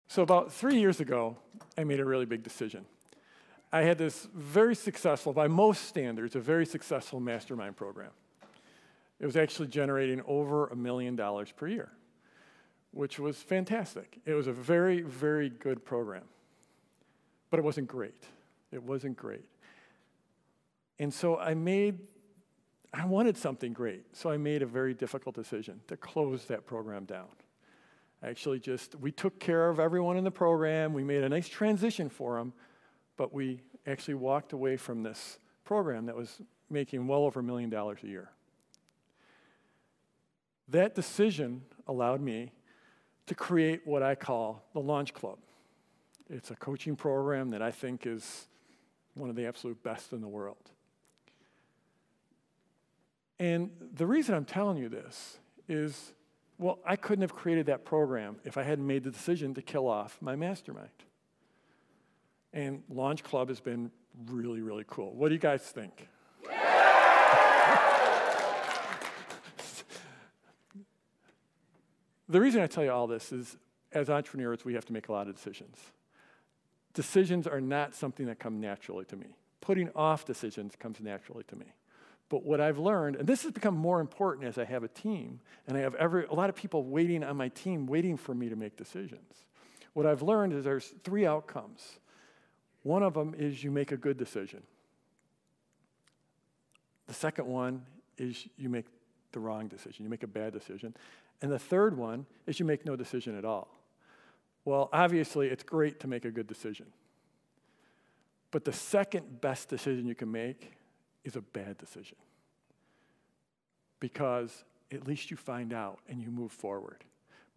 So about 3 years ago, I made a really big decision. I had this very successful, by most standards, a very successful mastermind program. It was actually generating over $1 million per year, which was fantastic. It was a very, very good program. But it wasn't great. It wasn't great. And so I wanted something great. So I made a very difficult decision to close that program down. We took care of everyone in the program. We made a nice transition for them, but we actually walked away from this program that was making well over $1 million a year. That decision allowed me to create what I call the Launch Club. It's a coaching program that I think is one of the absolute best in the world. And the reason I'm telling you this is, well, I couldn't have created that program if I hadn't made the decision to kill off my mastermind. And Launch Club has been really, really cool. What do you guys think? The reason I tell you all this is, as entrepreneurs, we have to make a lot of decisions. Decisions are not something that come naturally to me. Putting off decisions comes naturally to me. But what I've learned, and this has become more important as I have a team, and I have a lot of people waiting on my team, waiting for me to make decisions. What I've learned is there's 3 outcomes. One of them is you make a good decision. The second one is you make the wrong decision. You make a bad decision. And the third one is you make no decision at all. Well, obviously, it's great to make a good decision. But the second best decision you can make is a bad decision. Because at least you find out and you move forward.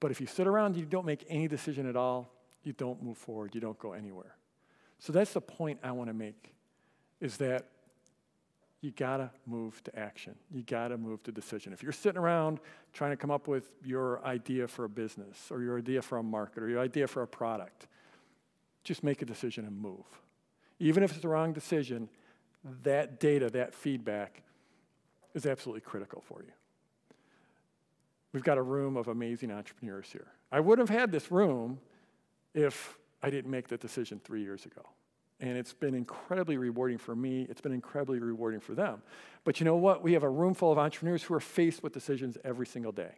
But if you sit around and you don't make any decision at all, you don't move forward, you don't go anywhere. So that's the point I want to make, is that you gotta move to action. You gotta move to decision. If you're sitting around trying to come up with your idea for a business, or your idea for a market, or your idea for a product, just make a decision and move. Even if it's the wrong decision, that data, that feedback is absolutely critical for you. We've got a room of amazing entrepreneurs here. I wouldn't have had this room if I didn't make the decision 3 years ago. And it's been incredibly rewarding for me. It's been incredibly rewarding for them. But you know what? We have a room full of entrepreneurs who are faced with decisions every single day.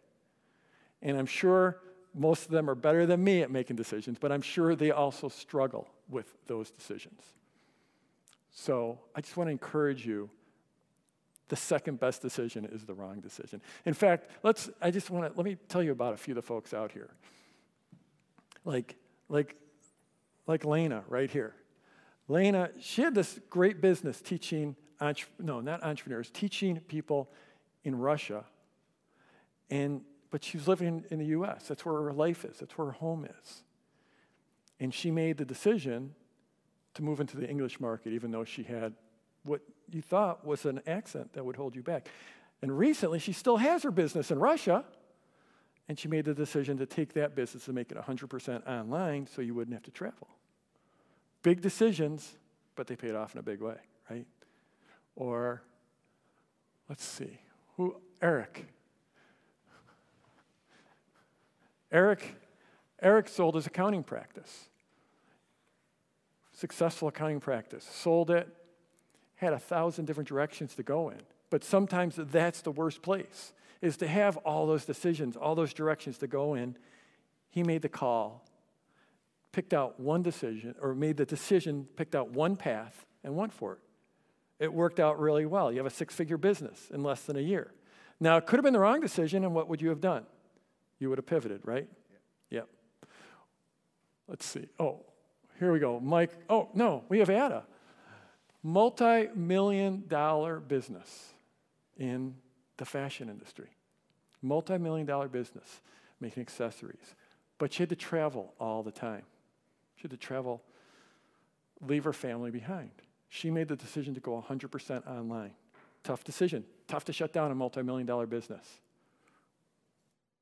And I'm sure most of them are better than me at making decisions, but I'm sure they also struggle with those decisions. So I just want to encourage you, the second best decision is the wrong decision. In fact, let me tell you about a few of the folks out here. Like Lena right here. Lena, she had this great business teaching, teaching people in Russia, but she was living in the U.S. That's where her life is. That's where her home is. And she made the decision to move into the English market, even though she had what you thought was an accent that would hold you back. And recently, she still has her business in Russia, and she made the decision to take that business and make it 100% online so you wouldn't have to travel. Big decisions, but they paid off in a big way, right? Or, let's see, Eric. Eric sold his accounting practice. Successful accounting practice. Sold it, had 1,000 different directions to go in. But sometimes that's the worst place, is to have all those decisions, all those directions to go in. He made the call, picked out one decision, or made the decision, picked out one path, and went for it. It worked out really well. You have a 6-figure business in less than a year. Now, it could have been the wrong decision, and what would you have done? You would have pivoted, right? Yep. Let's see. Oh, here we go. Mike. Oh, no, we have Ada. Multi-million-dollar business in the fashion industry. Multi-million-dollar business making accessories. But she had to travel all the time. She had to travel, leave her family behind. She made the decision to go 100% online. Tough decision. Tough to shut down a multi-million-dollar business.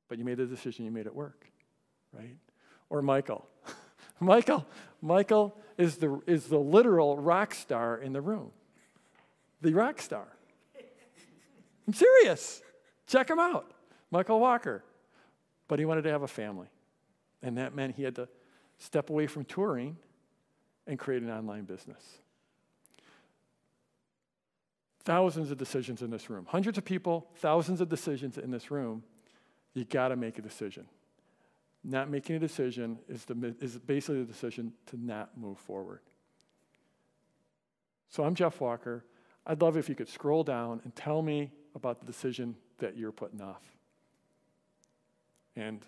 But you made the decision, you made it work, right? Or Michael. Michael is the literal rock star in the room. The rock star. I'm serious. Check him out. Michael Walker. But he wanted to have a family. And that meant he had to step away from touring and create an online business. Thousands of decisions in this room. Hundreds of people, thousands of decisions in this room. You got to make a decision. Not making a decision is basically the decision to not move forward. So I'm Jeff Walker. I'd love if you could scroll down and tell me about the decision that you're putting off. And